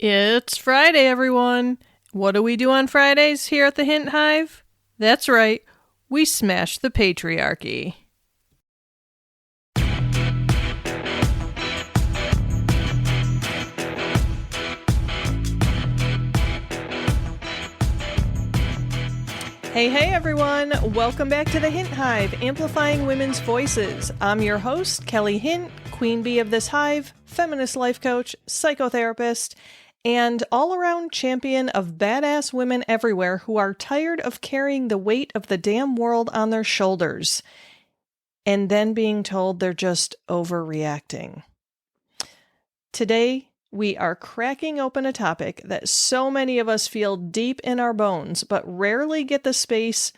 It's Friday, everyone. What do we do on Fridays here at the Hint Hive? That's right, we smash the patriarchy. Hey, everyone. Welcome back to the Hint Hive, Amplifying Women's Voices. I'm your host, Kelly Hint, queen bee of this hive, feminist life coach, psychotherapist, and all-around champion of badass women everywhere who are tired of carrying the weight of the damn world on their shoulders and then being told they're just overreacting. Today, we are cracking open a topic that so many of us feel deep in our bones, but rarely get the space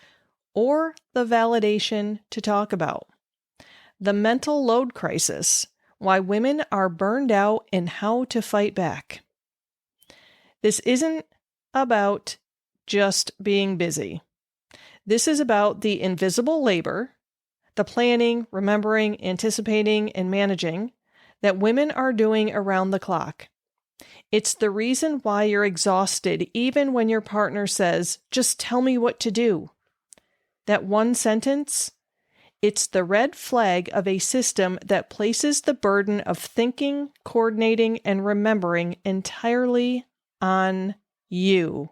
or the validation to talk about. The mental load crisis, why women are burned out and how to fight back. This isn't about just being busy. This is about the invisible labor, the planning, remembering, anticipating, and managing that women are doing around the clock. It's the reason why you're exhausted even when your partner says, "Just tell me what to do." That one sentence, it's the red flag of a system that places the burden of thinking, coordinating, and remembering entirely on you.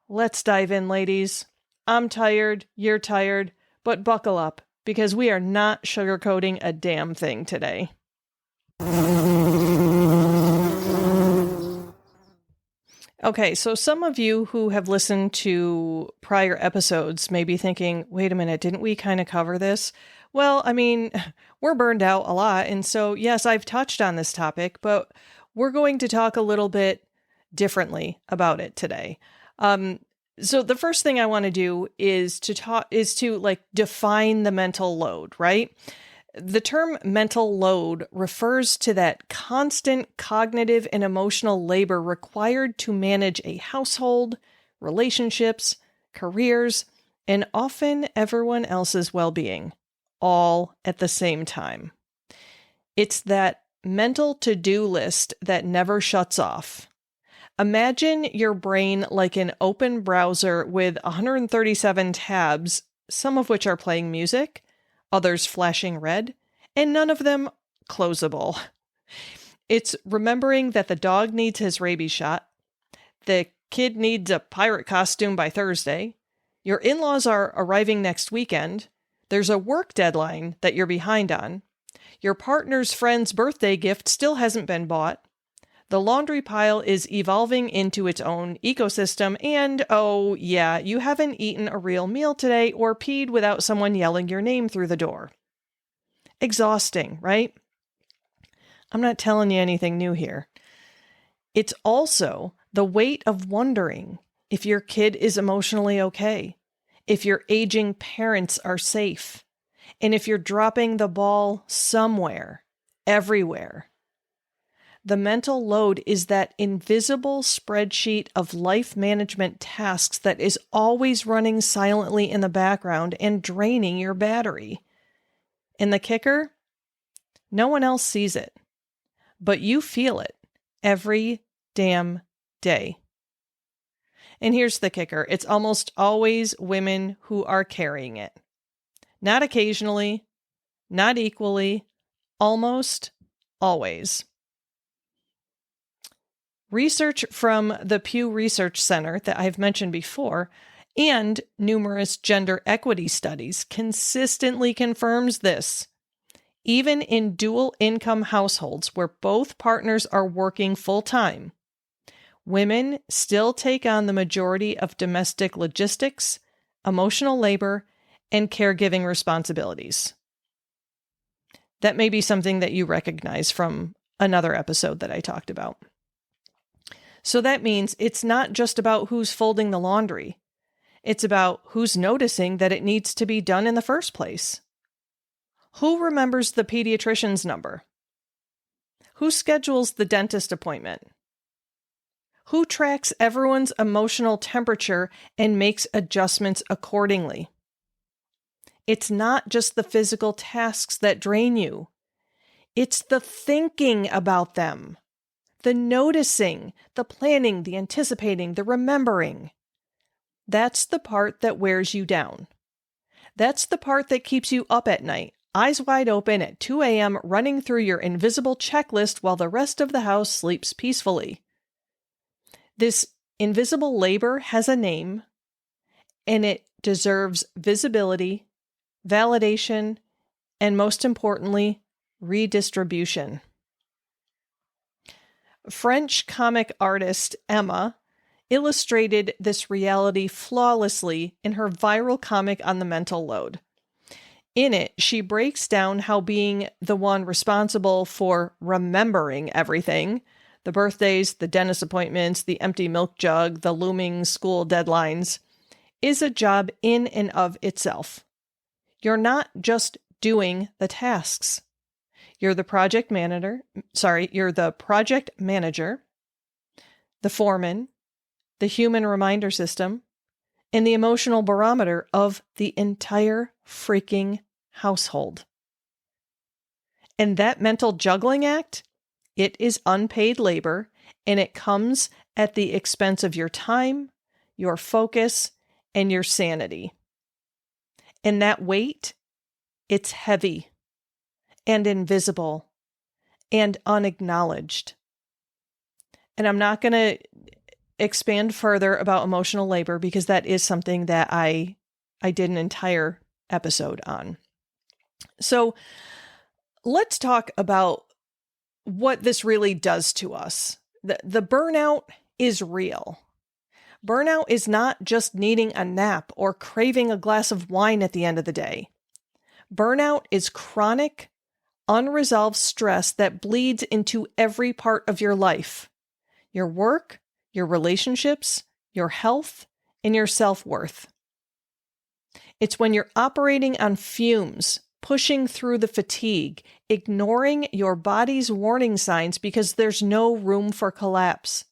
Let's dive in, ladies. I'm tired, you're tired, but buckle up, because we are not sugarcoating a damn thing today. Okay, so some of you who have listened to prior episodes may be thinking, wait a minute, didn't we kind of cover this? Well, I mean, we're burned out a lot, and so yes, I've touched on this topic, but we're going to talk a little bit differently about it today. So the first thing I want to do is to define the mental load, right? The term mental load refers to that constant cognitive and emotional labor required to manage a household, relationships, careers, and often everyone else's well-being, all at the same time. It's that mental to-do list that never shuts off. Imagine your brain like an open browser with 137 tabs, some of which are playing music, others flashing red, and none of them closable. It's remembering that the dog needs his rabies shot, the kid needs a pirate costume by Thursday, your in-laws are arriving next weekend, there's a work deadline that you're behind on, your partner's friend's birthday gift still hasn't been bought, the laundry pile is evolving into its own ecosystem, and oh yeah, you haven't eaten a real meal today or peed without someone yelling your name through the door. Exhausting, right? I'm not telling you anything new here. It's also the weight of wondering if your kid is emotionally okay, if your aging parents are safe, and if you're dropping the ball somewhere, everywhere. The mental load is that invisible spreadsheet of life management tasks that is always running silently in the background and draining your battery. And the kicker? No one else sees it, but you feel it every damn day. And here's the kicker. It's almost always women who are carrying it. Not occasionally, not equally, almost always. Research from the Pew Research Center that I've mentioned before and numerous gender equity studies consistently confirms this. Even in dual income households where both partners are working full-time, women still take on the majority of domestic logistics, emotional labor, and caregiving responsibilities. That may be something that you recognize from another episode that I talked about. So that means it's not just about who's folding the laundry. It's about who's noticing that it needs to be done in the first place. Who remembers the pediatrician's number? Who schedules the dentist appointment? Who tracks everyone's emotional temperature and makes adjustments accordingly? It's not just the physical tasks that drain you. It's the thinking about them, the noticing, the planning, the anticipating, the remembering. That's the part that wears you down. That's the part that keeps you up at night, eyes wide open at 2 a.m., running through your invisible checklist while the rest of the house sleeps peacefully. This invisible labor has a name, and it deserves visibility, validation, and most importantly, redistribution. French comic artist Emma illustrated this reality flawlessly in her viral comic on the mental load. In it, she breaks down how being the one responsible for remembering everything, the birthdays, the dentist appointments, the empty milk jug, the looming school deadlines, is a job in and of itself. You're not just doing the tasks. You're the project manager, the foreman, the human reminder system, and the emotional barometer of the entire freaking household. And that mental juggling act, it is unpaid labor, and it comes at the expense of your time, your focus, and your sanity. And that weight, it's heavy and invisible and unacknowledged. And I'm not going to expand further about emotional labor because that is something that I did an entire episode on. So let's talk about what this really does to us. The burnout is real. Burnout is not just needing a nap or craving a glass of wine at the end of the day. Burnout is chronic, unresolved stress that bleeds into every part of your life. Your work, your relationships, your health, and your self-worth. It's when you're operating on fumes, pushing through the fatigue, ignoring your body's warning signs because there's no room for collapse.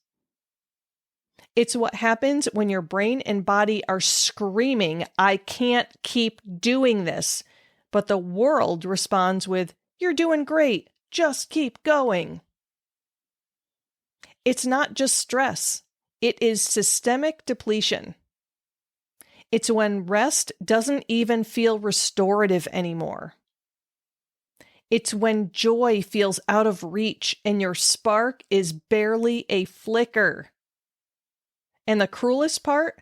It's what happens when your brain and body are screaming, "I can't keep doing this," but the world responds with, "You're doing great, just keep going." It's not just stress. It is systemic depletion. It's when rest doesn't even feel restorative anymore. It's when joy feels out of reach and your spark is barely a flicker. And the cruelest part?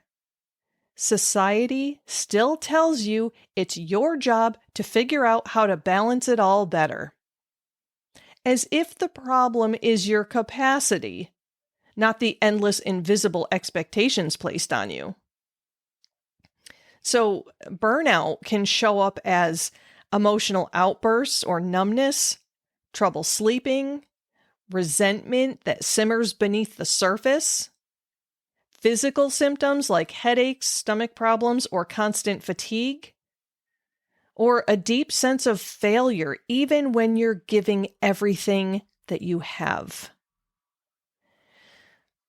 Society still tells you it's your job to figure out how to balance it all better. As if the problem is your capacity, not the endless invisible expectations placed on you. So burnout can show up as emotional outbursts or numbness, trouble sleeping, resentment that simmers beneath the surface, physical symptoms like headaches, stomach problems, or constant fatigue, or a deep sense of failure even when you're giving everything that you have.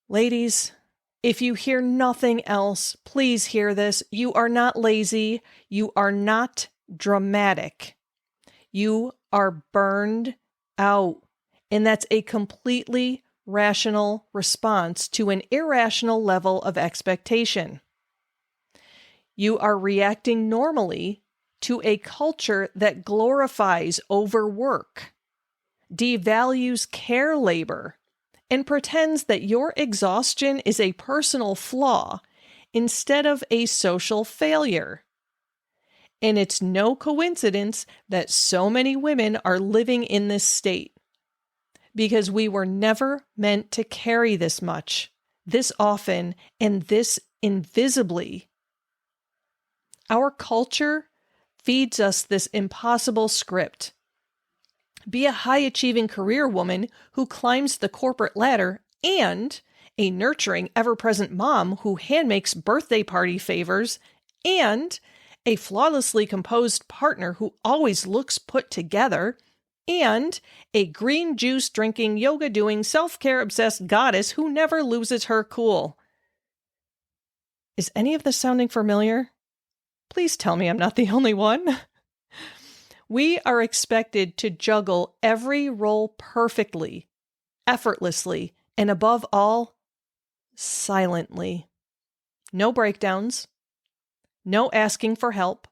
Ladies, if you hear nothing else, please hear this. You are not lazy. You are not dramatic. You are burned out. And that's a completely rational response to an irrational level of expectation. You are reacting normally to a culture that glorifies overwork, devalues care labor, and pretends that your exhaustion is a personal flaw instead of a social failure. And it's no coincidence that so many women are living in this state, because we were never meant to carry this much, this often, and this invisibly. Our culture feeds us this impossible script. Be a high-achieving career woman who climbs the corporate ladder and a nurturing, ever-present mom who handmakes birthday party favors and a flawlessly composed partner who always looks put together and a green juice drinking, yoga doing, self-care obsessed goddess who never loses her cool. Is any of this sounding familiar? Please tell me I'm not the only one. We are expected to juggle every role perfectly, effortlessly, and above all, silently. No breakdowns, no asking for help,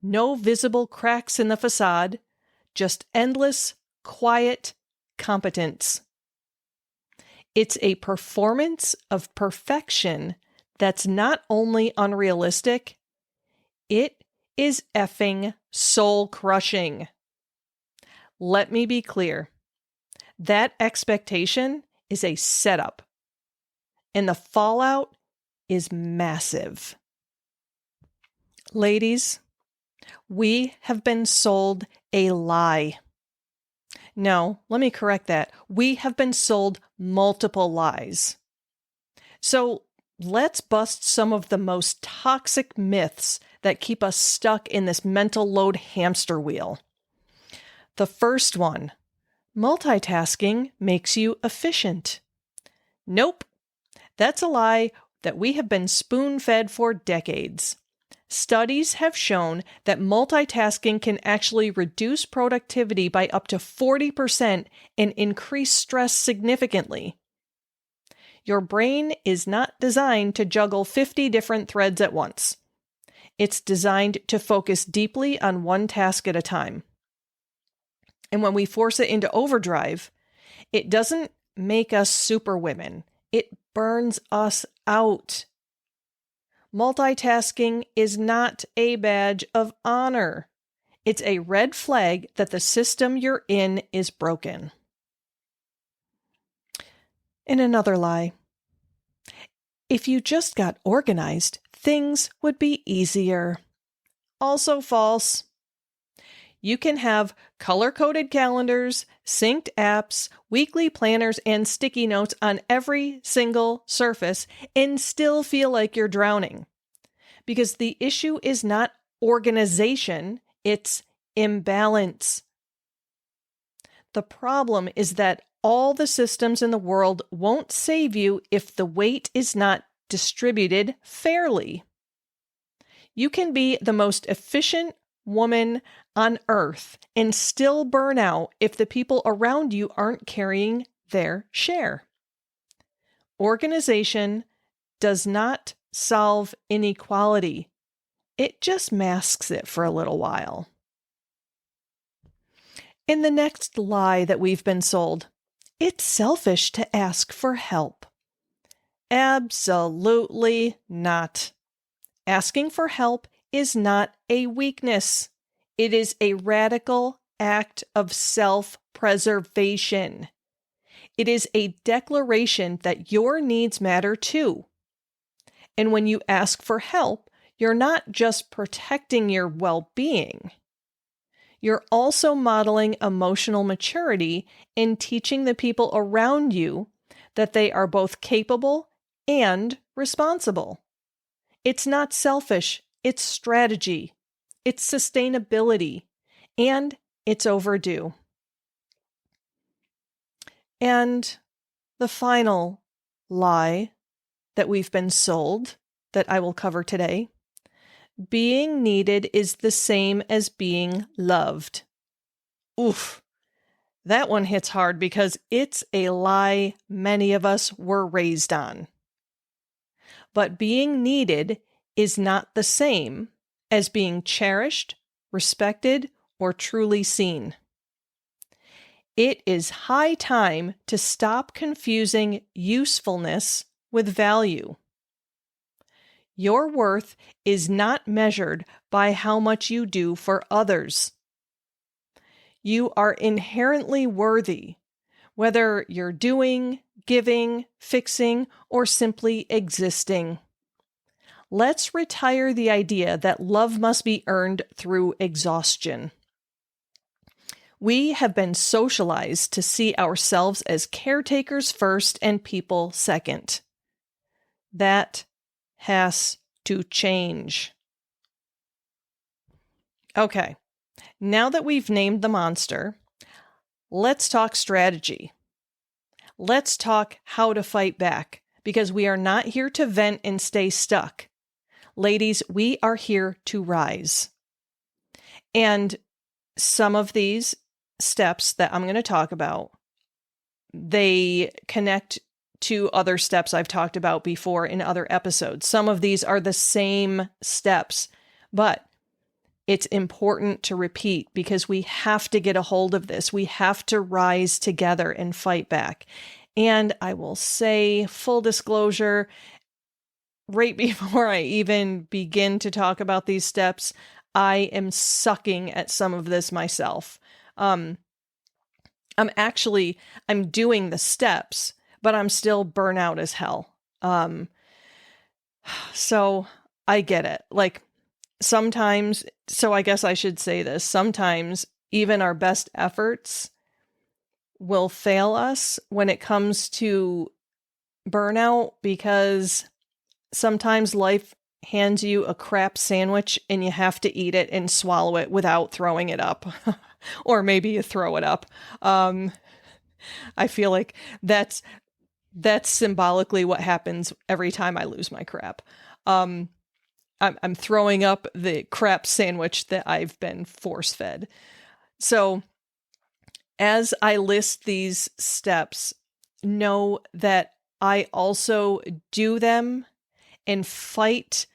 no visible cracks in the facade, just endless, quiet competence. It's a performance of perfection that's not only unrealistic, it is effing soul-crushing. Let me be clear. That expectation is a setup, and the fallout is massive. Ladies, we have been sold a lie. No, let me correct that. We have been sold multiple lies. So let's bust some of the most toxic myths that keep us stuck in this mental load hamster wheel. The first one, multitasking makes you efficient. Nope, that's a lie that we have been spoon-fed for decades. Studies have shown that multitasking can actually reduce productivity by up to 40% and increase stress significantly. Your brain is not designed to juggle 50 different threads at once. It's designed to focus deeply on one task at a time. And when we force it into overdrive, it doesn't make us superwomen. It burns us out. Multitasking is not a badge of honor. It's a red flag that the system you're in is broken. And another lie. If you just got organized, things would be easier. Also false. You can have color-coded calendars, synced apps, weekly planners, and sticky notes on every single surface and still feel like you're drowning. Because the issue is not organization, it's imbalance. The problem is that all the systems in the world won't save you if the weight is not distributed fairly. You can be the most efficient woman on earth and still burn out if the people around you aren't carrying their share. Organization does not solve inequality. It just masks it for a little while. In the next lie that we've been sold, it's selfish to ask for help. Absolutely not. Asking for help is not a weakness. It is a radical act of self-preservation. It is a declaration that your needs matter too. And when you ask for help, you're not just protecting your well-being. You're also modeling emotional maturity and teaching the people around you that they are both capable and responsible. It's not selfish, it's strategy, it's sustainability, and it's overdue. And the final lie that we've been sold that I will cover today, being needed is the same as being loved. Oof, that one hits hard because it's a lie many of us were raised on. But being needed is not the same as being cherished, respected, or truly seen. It is high time to stop confusing usefulness with value. Your worth is not measured by how much you do for others. You are inherently worthy, whether you're doing, giving, fixing, or simply existing. Let's retire the idea that love must be earned through exhaustion. We have been socialized to see ourselves as caretakers first and people second. That has to change. Okay, now that we've named the monster, let's talk strategy. Let's talk how to fight back, because we are not here to vent and stay stuck. Ladies, we are here to rise. And Some of these steps that I'm going to talk about, they connect to other steps I've talked about before in other episodes. Some of these are the same steps, but it's important to repeat because we have to get a hold of this. We have to rise together and fight back. And I will say, full disclosure, right before I even begin to talk about these steps, I am sucking at some of this myself. I'm doing the steps, but I'm still burnout as hell. So I get it. Like sometimes, so I guess I should say this, sometimes even our best efforts will fail us when it comes to burnout because sometimes life hands you a crap sandwich and you have to eat it and swallow it without throwing it up. Or maybe you throw it up. I feel like that's symbolically what happens every time I lose my crap. I'm throwing up the crap sandwich that I've been force fed. So as I list these steps, know that I also do them and fight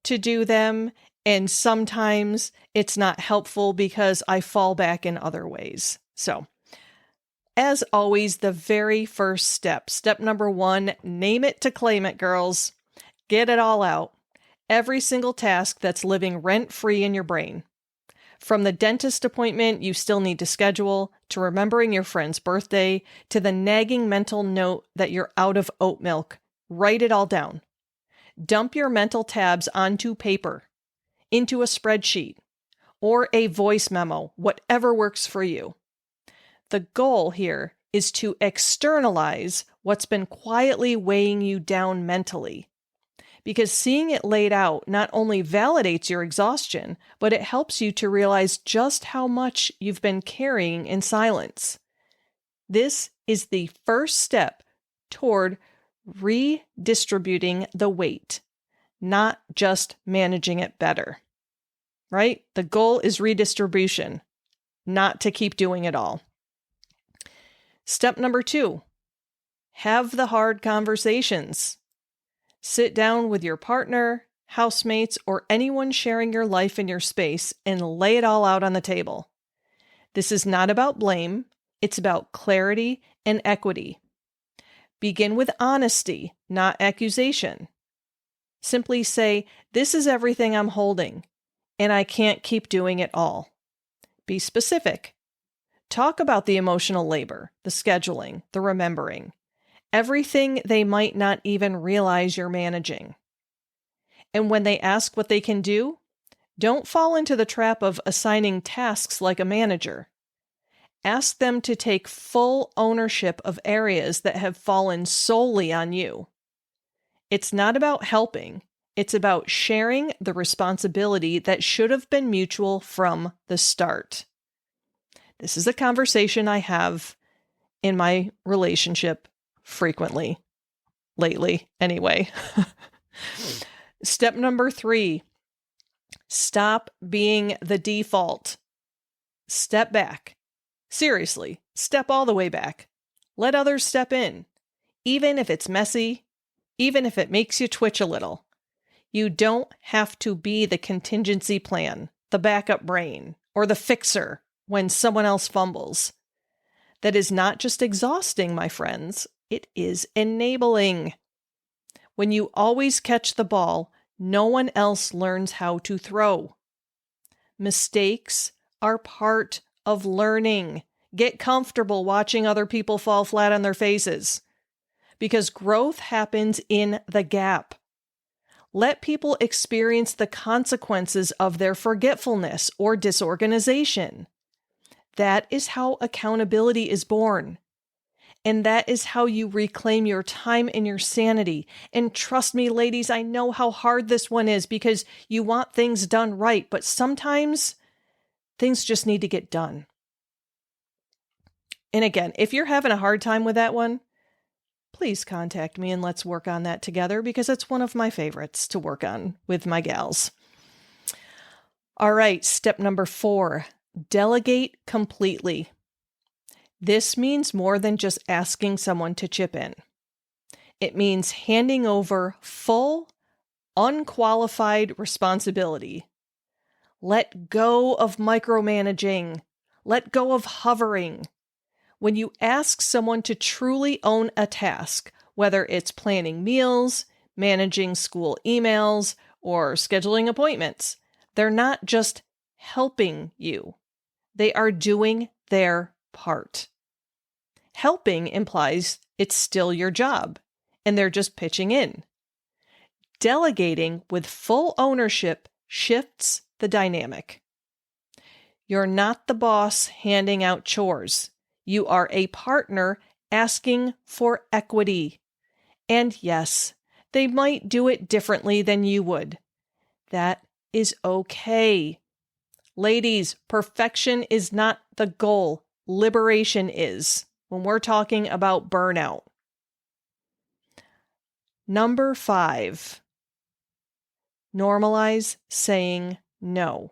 to do them. And sometimes it's not helpful because I fall back in other ways. So as always, the very first step number 1, name it to claim it, girls. Get it all out. Every single task that's living rent-free in your brain. From the dentist appointment you still need to schedule, to remembering your friend's birthday, to the nagging mental note that you're out of oat milk. Write it all down. Dump your mental tabs onto paper, into a spreadsheet, or a voice memo, whatever works for you. The goal here is to externalize what's been quietly weighing you down mentally. Because seeing it laid out not only validates your exhaustion, but it helps you to realize just how much you've been carrying in silence. This is the first step toward redistributing the weight, not just managing it better. Right? The goal is redistribution, not to keep doing it all. Step number 2, have the hard conversations. Sit down with your partner, housemates, or anyone sharing your life in your space and lay it all out on the table. This is not about blame. It's about clarity and equity. Begin with honesty, not accusation. Simply say, this is everything I'm holding, and I can't keep doing it all. Be specific. Talk about the emotional labor, the scheduling, the remembering. Everything they might not even realize you're managing. And when they ask what they can do, don't fall into the trap of assigning tasks like a manager. Ask them to take full ownership of areas that have fallen solely on you. It's not about helping. It's about sharing the responsibility that should have been mutual from the start. This is a conversation I have in my relationship frequently, lately anyway. Step number 3, stop being the default. Step back. Seriously, step all the way back. Let others step in, even if it's messy, even if it makes you twitch a little. You don't have to be the contingency plan, the backup brain, or the fixer when someone else fumbles. That is not just exhausting, my friends. It is enabling. When you always catch the ball, no one else learns how to throw. Mistakes are part of learning. Get comfortable watching other people fall flat on their faces, because growth happens in the gap. Let people experience the consequences of their forgetfulness or disorganization. That is how accountability is born. And that is how you reclaim your time and your sanity. And trust me, ladies, I know how hard this one is because you want things done right, but sometimes things just need to get done. And again, if you're having a hard time with that one, please contact me and let's work on that together because it's one of my favorites to work on with my gals. All right, step number 4, Delegate completely. This means more than just asking someone to chip in. It means handing over full, unqualified responsibility. Let go of micromanaging. Let go of hovering. When you ask someone to truly own a task, whether it's planning meals, managing school emails, or scheduling appointments, they're not just helping you. They are doing their part. Helping implies it's still your job, and they're just pitching in. Delegating with full ownership shifts the dynamic. You're not the boss handing out chores. You are a partner asking for equity. And yes, they might do it differently than you would. That is okay. Ladies, perfection is not the goal. Liberation is, when we're talking about burnout. Number 5, normalize saying no.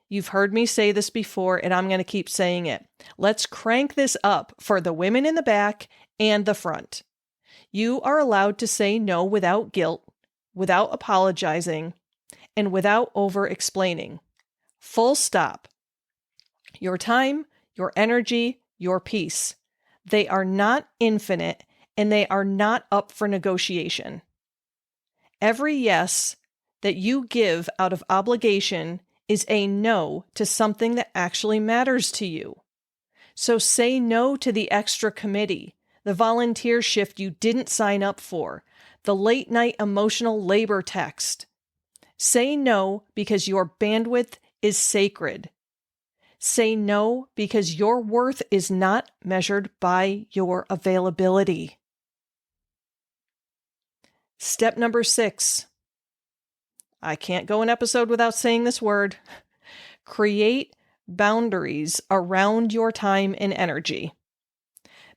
You've heard me say this before, and I'm going to keep saying it. Let's crank this up for the women in the back and the front. You are allowed to say no without guilt, without apologizing, and without over-explaining. Full stop. Your time, your energy, your peace. They are not infinite, and they are not up for negotiation. Every yes that you give out of obligation is a no to something that actually matters to you. So say no to the extra committee, the volunteer shift you didn't sign up for, the late night emotional labor text. Say no because your bandwidth is sacred. Say no because your worth is not measured by your availability. Step number 6. I can't go an episode without saying this word. Create boundaries around your time and energy.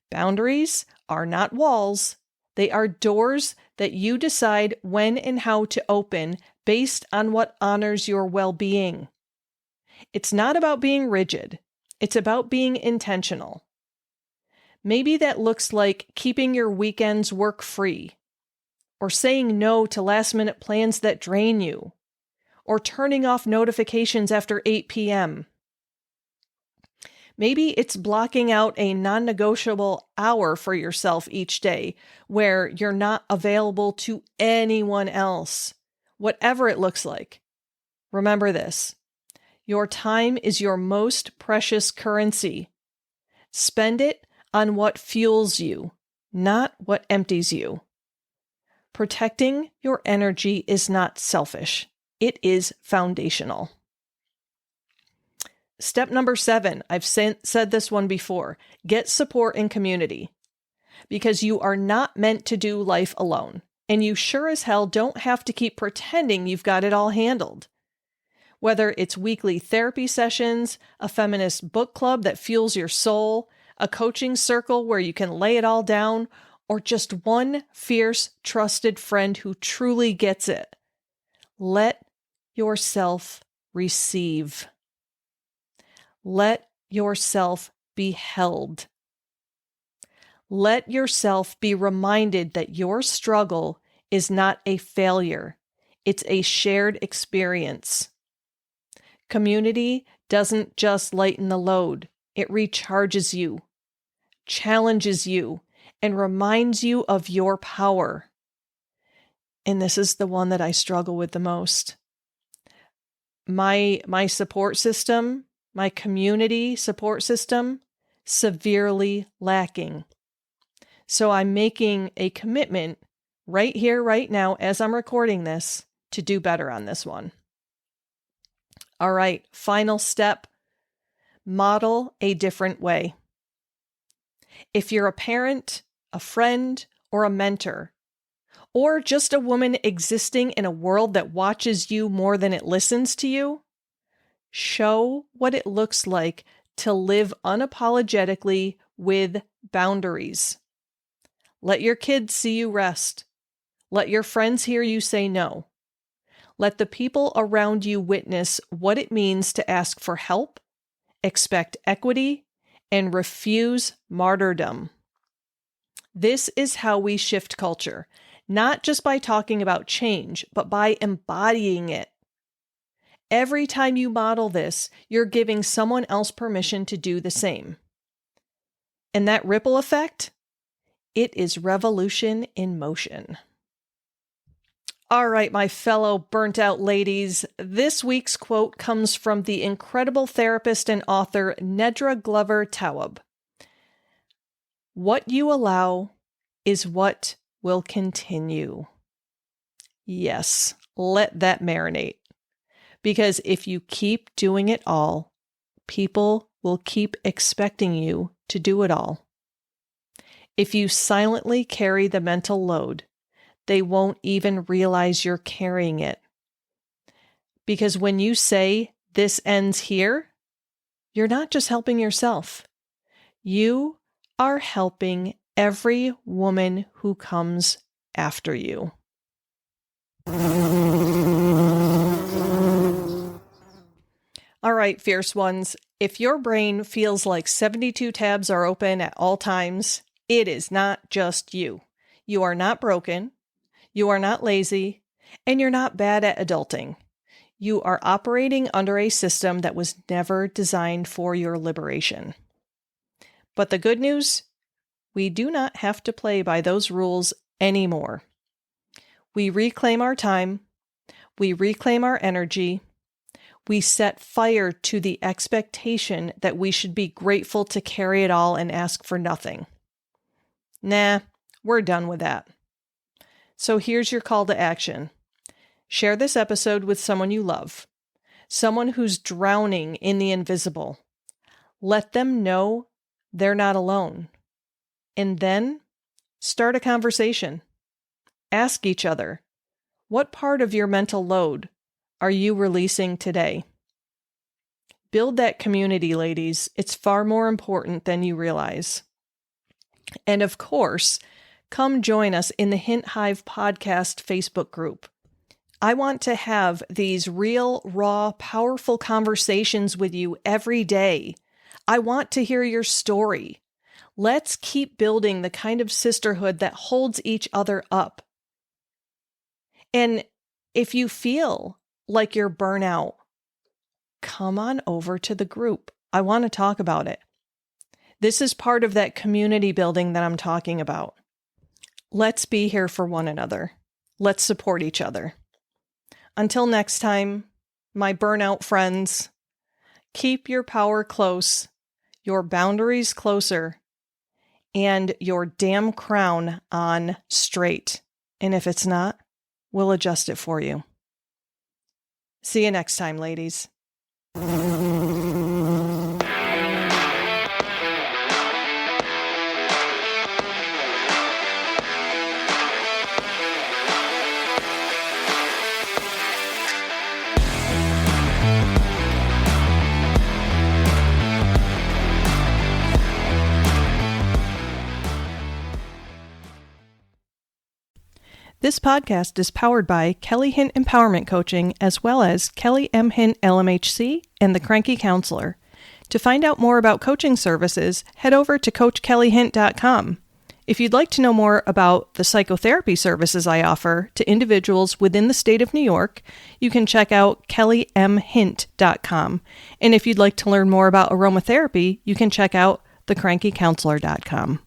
Boundaries are not walls. They are doors that you decide when and how to open based on what honors your well-being. It's not about being rigid. It's about being intentional. Maybe that looks like keeping your weekends work-free, or saying no to last-minute plans that drain you, or turning off notifications after 8 p.m. Maybe it's blocking out a non-negotiable hour for yourself each day where you're not available to anyone else. Whatever it looks like. Remember this. Your time is your most precious currency. Spend it on what fuels you, not what empties you. Protecting your energy is not selfish. It is foundational. Step number 7, I've said this one before. Get support and community. Because you are not meant to do life alone. And you sure as hell don't have to keep pretending you've got it all handled. Whether it's weekly therapy sessions, a feminist book club that fuels your soul, a coaching circle where you can lay it all down, or just one fierce, trusted friend who truly gets it. Let yourself receive. Let yourself be held. Let yourself be reminded that your struggle is not a failure. It's a shared experience. Community doesn't just lighten the load. It recharges you, challenges you, and reminds you of your power. And this is the one that I struggle with the most. My support system, my community support system, severely lacking. So I'm making a commitment right here, right now, as I'm recording this, to do better on this one. All right, final step, model a different way. If you're a parent, a friend, or a mentor, or just a woman existing in a world that watches you more than it listens to you, show what it looks like to live unapologetically with boundaries. Let your kids see you rest. Let your friends hear you say no. Let the people around you witness what it means to ask for help expect equity, and refuse martyrdom. This is how we shift culture, not just by talking about change, but by embodying it. Every time you model this, you're giving someone else permission to do the same. And that ripple effect, it is revolution in motion. All right, my fellow burnt out ladies, this week's quote comes from the incredible therapist and author Nedra Glover Tawwab. What you allow is what will continue. Yes, let that marinate. Because if you keep doing it all, people will keep expecting you to do it all. If you silently carry the mental load, they won't even realize you're carrying it. Because when you say, this ends here, you're not just helping yourself. You are helping every woman who comes after you. All right, fierce ones, if your brain feels like 72 tabs are open at all times, it is not just you. You are not broken. You are not lazy, and you're not bad at adulting. You are operating under a system that was never designed for your liberation. But the good news, we do not have to play by those rules anymore. We reclaim our time. We reclaim our energy. We set fire to the expectation that we should be grateful to carry it all and ask for nothing. Nah, we're done with that. So here's your call to action. Share this episode with someone you love, someone who's drowning in the invisible. Let them know they're not alone. And then start a conversation. Ask each other, what part of your mental load are you releasing today? Build that community, ladies. It's far more important than you realize. And of course, come join us in the Hint Hive podcast Facebook group. I want to have these real, raw, powerful conversations with you every day. I want to hear your story. Let's keep building the kind of sisterhood that holds each other up. And if you feel like you're burnout, come on over to the group. I want to talk about it. This is part of that community building that I'm talking about. Let's be here for one another. Let's support each other. Until next time, my burnout friends, keep your power close, your boundaries closer, and your damn crown on straight. And if it's not, we'll adjust it for you. See you next time, ladies. This podcast is powered by Kelly Hint Empowerment Coaching, as well as Kelly M. Hint LMHC and The Cranky Counselor. To find out more about coaching services, head over to CoachKellyHint.com. If you'd like to know more about the psychotherapy services I offer to individuals within the state of New York, you can check out KellyMHint.com. And if you'd like to learn more about aromatherapy, you can check out TheCrankyCounselor.com.